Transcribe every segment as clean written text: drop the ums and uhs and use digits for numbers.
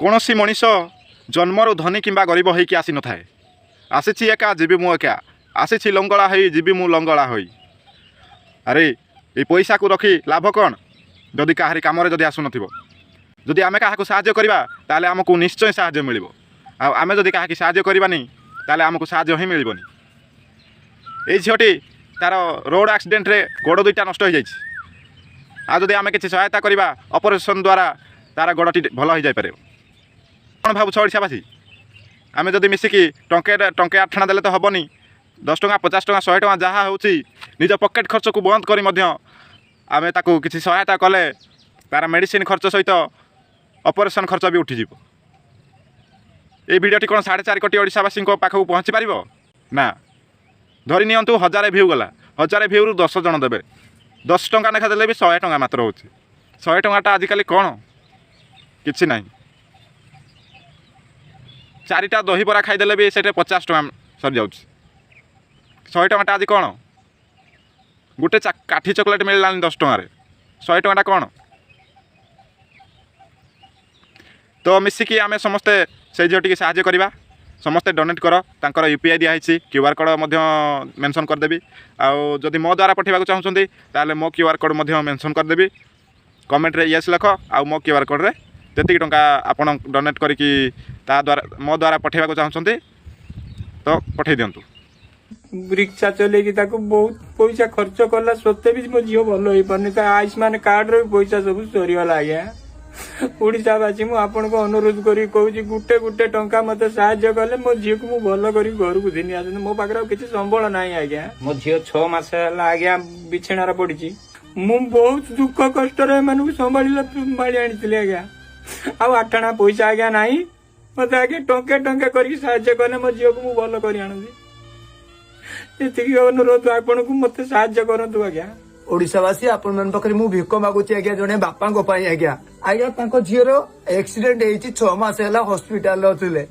कौन सी मनीष जन्मर धनी किंबा गरीब होइकी आसी नथाए। आसी एका जीवी मु एका आसी लंगड़ा हो जीवी मु लंगड़ा हो। अरे ये पैसा को रखी लाभ कौन जदि काहारी कम जदि आसु नथिबो। जदि आमे काहाकु साहाय्य करबा ताले हमकु निश्चय साहाय्य मिलिबो। आ आमे जदि काहाकि साहाय्य करबानी ताले हमकु साहाय्य ही मिलिबोनी। ए झियोटी तार रोड एक्सीडेंट रे गोड़ दुईटा नष्ट हो जाइछि। आ जदि आमे किछि सहायता करबा ऑपरेशन द्वारा तार गोड़टी भल हो जाय पारे। कोन भाबुछ ओडिशावासी आमे जदि मिसिकी टंके आठणा देले तो हबनी। 10 टଙ୍କା 50 टଙ୍କା 100 टଙ୍କା जहाँ होउछि निज पॉकेट खर्च को बंद करी मध्य आमे ताकू किछि सहायता कले तार मेडिसिन खर्च सहित ऑपरेशन खर्च भी उठी जीवो। ए भिडियोटी कोन 4.5 कोटी ओडिशावासी पाखक पहुँची पारिबो ना। धरी नियंतु 1000 व्यू गला 1000 व्यू रु 10 जन देबे 10 टଙ୍କା लेखा देले भी 100 टଙ୍କା मात्र होउछि। 100 टଙ୍କାटा आजिकल कौन किछि नाही। 4टा दही बरा खाईदेले भी सेटे 50 टଙ୍କା सरी जाउछि। 100 टଙ୍କାଟା आज कौन गोटे काठी चॉकलेट मिललानी 10 टଙ୍କାରେ 100 टଙ୍କାଟା कौन। तो मिसिकी आमे समस्ते से झीटी साहाय्य करवा। समस्ते डोनेट कर तांकर यूपीआई दिखाई क्यूआर कोड मेंशन करदेवी। आउ जदि मो द्वारा पठेबा चाहूँगी ताले मो क्यूआर कोड मेंशन करदेवी। कमेंट रे यस लिख आउ मो क्यूआर कोड रे जति टंका आपन डोनेट करिकी ता द्वारा मो द्वारा पठेबा चाहूँगी तो पठे दिंतु। रिक्शा चलेकी ताको बहुत पैसा खर्च कला सत्ते भी मो झील भल हो पारनी। आयुष्मान कार्ड रो पैसा सब सरीगला। आज्ञा ओडिशावासी मु आपन को अनुरोध करी कहूँ गुटे गुटे टंका मते साहाय्य कले मो झील को मु भल करी घर को घिनी आस। मो पाखे किसी संबल ना। आज्ञा मो झील 6 मास आज्ञा बिछेणार पड़ी। मु बहुत दुख कष्ट संभाली आनी। आज्ञा आ 8 आना पैसा आज्ञा ना मत आगे टंके टंके कर साहाय्य कले मो झील को मु भल कर अनुरोध आपन को मत साहाय्य करतु। आज्ञा ओडिशावासी आपण मन पाखरे मु भिक मागुची। आज्ञा जने बापा को पाई आज्ञा आज्ञा तांको झीर एक्सीडेंट हेची 6 मास हैला हॉस्पिटल रे अथिले।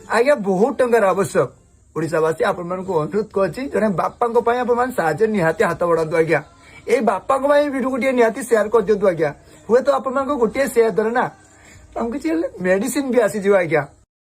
आज्ञा बहुत टंकार आवश्यक। ओडिशावासी आपण मन को अनुरोध करछि जने बापा को पाई आपण मन साहाय्य निहाती हाथ बढ़ातु। आज्ञा ए बापा को पाई वीडियो गोटे निहाती शेयर कर दियतु। आज्ञा हुए तो आपण मन को गोटे शेयर दर ना हमको मेडिसिन भी आसी जीव। आज्ञा